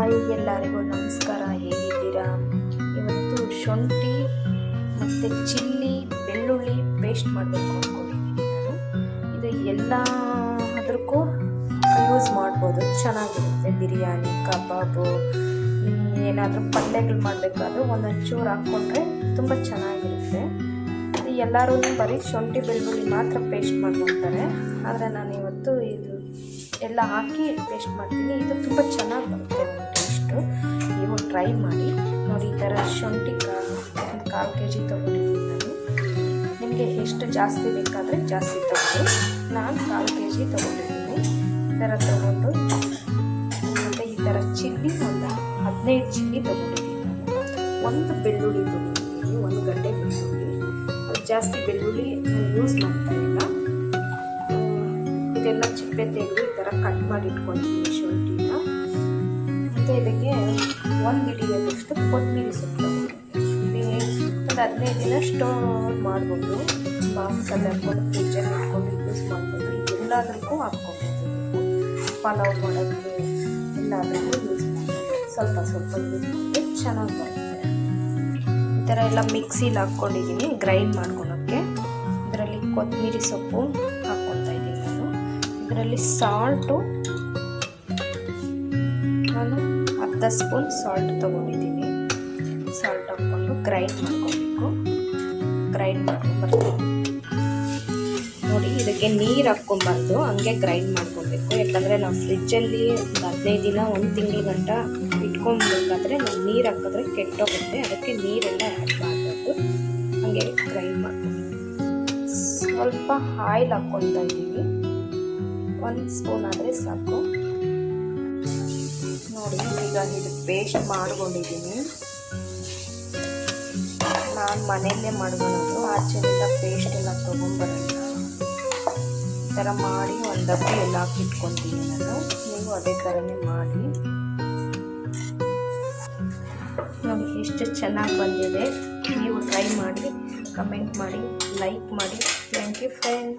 Hi, ಎಲ್ಲರಿಗೂ ನಮಸ್ಕಾರ. ಹೇಗಿದ್ದೀರಾ? ಇವತ್ತು ಶುಂಠಿ ಮತ್ತು ಚಿಲ್ಲಿ ಬೆಳ್ಳುಳ್ಳಿ ಪೇಸ್ಟ್ ಮಾಡಬೇಕು ಅಂದ್ಕೊಂಡಿದ್ದೀನಿ ನಾನು. ಇದು ಎಲ್ಲದಕ್ಕೂ ಯೂಸ್ ಮಾಡ್ಬೋದು, ಚೆನ್ನಾಗಿರುತ್ತೆ. ಬಿರಿಯಾನಿ, ಕಬಾಬು, ಏನಾದರೂ ಪಲ್ಯಗಳು ಮಾಡಬೇಕಾದ್ರೂ ಒಂದೊಂಚೂರು ಹಾಕ್ಕೊಂಡ್ರೆ ತುಂಬ ಚೆನ್ನಾಗಿರುತ್ತೆ. ಎಲ್ಲರೂ ಬರೀ ಶುಂಠಿ ಬೆಳ್ಳುಳ್ಳಿ ಮಾತ್ರ ಪೇಸ್ಟ್ ಮಾಡ್ಕೊತಾರೆ, ಆದರೆ ನಾನು ಇವತ್ತು ಇದು ಎಲ್ಲ ಹಾಕಿ ಪೇಸ್ಟ್ ಮಾಡ್ತೀನಿ. ಇದು ತುಂಬ ಚೆನ್ನಾಗಿ ಬರುತ್ತೆ ಒಂದು ಟೇಸ್ಟು. ನೀವು ಟ್ರೈ ಮಾಡಿ ನೋಡಿ. ಈ ಥರ ಶುಂಠಿ ಒಂದು 1/4 kg ತೊಗೊಂಡಿದ್ದೀನಿ ನಾನು. ನಿಮಗೆ ಎಷ್ಟು ಜಾಸ್ತಿ ಬೇಕಾದರೆ ಜಾಸ್ತಿ ತೊಗೊಂಡು, ನಾನು 1/4 kg ತೊಗೊಂಡಿದ್ದೀನಿ. ಈ ಥರ ತೊಗೊಂಡು ಮತ್ತು ಈ ಥರ ಚಿಲ್ಲಿ ಒಂದು 15 ಚಿಲ್ಲಿ ತೊಗೊಂಡಿದ್ದೀನಿ ನಾನು. ಒಂದು ಬೆಳ್ಳುಳ್ಳಿ ತೊಗೊಂಡಿದ್ದೀನಿ, 1 ಗಡ್ಡೆ ಬೆಳ್ಳುಳ್ಳಿ. ಅದು ಜಾಸ್ತಿ ಬೆಳ್ಳುಳ್ಳಿ ಯೂಸ್ ಮಾಡ್ತಾ ಇಲ್ಲ. ಇದೆಲ್ಲ ಚಿಪ್ಪೆ ತೆಗೆದು ಈ ಥರ ಕಟ್ ಮಾಡಿ ಇಟ್ಕೊಂಡಿದ್ದೀನಿ ಶುಂಠಿನ. ಮತ್ತು ಇದಕ್ಕೆ 1 ಹಿಡಿಯೋದಷ್ಟು ಕೊತ್ತಂಬರಿ ಸೊಪ್ಪು ತೊಗೊಂಡಿದ್ದೀನಿ. ಒಂದು 15 ದಿನ ಸ್ಟೋರ್ ಮಾಡ್ಬೋದು, ಬಾಕ್ಸಲ್ಲಿ ಹಾಕ್ಕೊಂಡು ಫ್ರಿಜ್ಜಲ್ಲಿ ಇಟ್ಕೊಂಡು ಯೂಸ್ ಮಾಡ್ಬೋದು. ಎಲ್ಲದಕ್ಕೂ ಹಾಕ್ಕೊಬೋದು, ಪಲಾವ್ ಮಾಡೋಕ್ಕೆ ಎಲ್ಲದಕ್ಕೂ ಯೂಸ್ ಮಾಡ್ಬೋದು. ಸ್ವಲ್ಪ ಸ್ವಲ್ಪ ಯೂಸ್ ಮಾಡಿದ್ರೆ ಚೆನ್ನಾಗಿ ಬರುತ್ತೆ. ಈ ಥರ ಎಲ್ಲ ಮಿಕ್ಸಿಲಿ ಹಾಕ್ಕೊಂಡಿದ್ದೀನಿ ಗ್ರೈಂಡ್ ಮಾಡ್ಕೊಳಕ್ಕೆ. ಇದರಲ್ಲಿ ಕೊತ್ತಂಬರಿ ಸೊಪ್ಪು ಹಾಕ್ಕೊತಾ ಇದ್ದೀನಿ ನಾನು. ಇದರಲ್ಲಿ ಸಾಲ್ಟು ನಾನು 10 ಸ್ಪೂನ್ ಸಾಲ್ಟ್ ತೊಗೊಂಡಿದ್ದೀನಿ. ಸಾಲ್ಟ್ ಹಾಕ್ಕೊಂಡು ಗ್ರೈಂಡ್ ಮಾಡ್ಕೊಬೇಕು. ಗ್ರೈಂಡ್ ಮಾಡ್ಕೊಂಬರ್ತೀನಿ ನೋಡಿ. ಇದಕ್ಕೆ ನೀರು ಹಾಕ್ಕೊಂಬಾರ್ದು, ಹಂಗೆ ಗ್ರೈಂಡ್ ಮಾಡ್ಕೊಬೇಕು. ಯಾಕಂದರೆ ನಾವು ಫ್ರಿಜ್ಜಲ್ಲಿ ಒಂದು 15 ದಿನ 1 ತಿಂಗಳ ಗಂಟ ಇಟ್ಕೊಬೇಕಾದ್ರೆ ನಾವು ನೀರು ಹಾಕಿದ್ರೆ ಕೆಟ್ಟೋಗುತ್ತೆ. ಅದಕ್ಕೆ ನೀರೆಲ್ಲ ಆ್ಯಡ್ ಮಾಡಬೇಕು, ಹಾಗೆ ಗ್ರೈಂಡ್ ಮಾಡ್ಕೊಬೇಕು. ಸ್ವಲ್ಪ ಆಯಿಲ್ ಹಾಕ್ಕೊತಾ ಇದ್ದೀವಿ, 1 ಸ್ಪೂನ್ ಆದರೆ ಸಾಕು ನೋಡಿ. ಈಗ ಇದು ಪೇಸ್ಟ್ ಮಾಡ್ಕೊಂಡಿದ್ದೀನಿ. ನಾನು ಮನೆಯಲ್ಲೇ ಮಾಡ್ಕೊಳ್ಳೋದು, ಆಚೆಯಿಂದ ಪೇಸ್ಟ್ ಎಲ್ಲ ತೊಗೊಂಬರಲ್ಲ. ಈ ಥರ ಮಾಡಿ ಒಂದು ಡಬ್ಬಿ ಎಲ್ಲ ಹಾಕಿಟ್ಕೊತೀನಿ ನಾನು. ನೀವು ಅದೇ ಥರನೇ ಮಾಡಿ ನೋಡಿ. ಎಷ್ಟು ಚೆನ್ನಾಗಿ ಬಂದಿದೆ. ನೀವು ಟ್ರೈ ಮಾಡಿ, ಕಮೆಂಟ್ ಮಾಡಿ, ಲೈಕ್ ಮಾಡಿ. Thank you friend.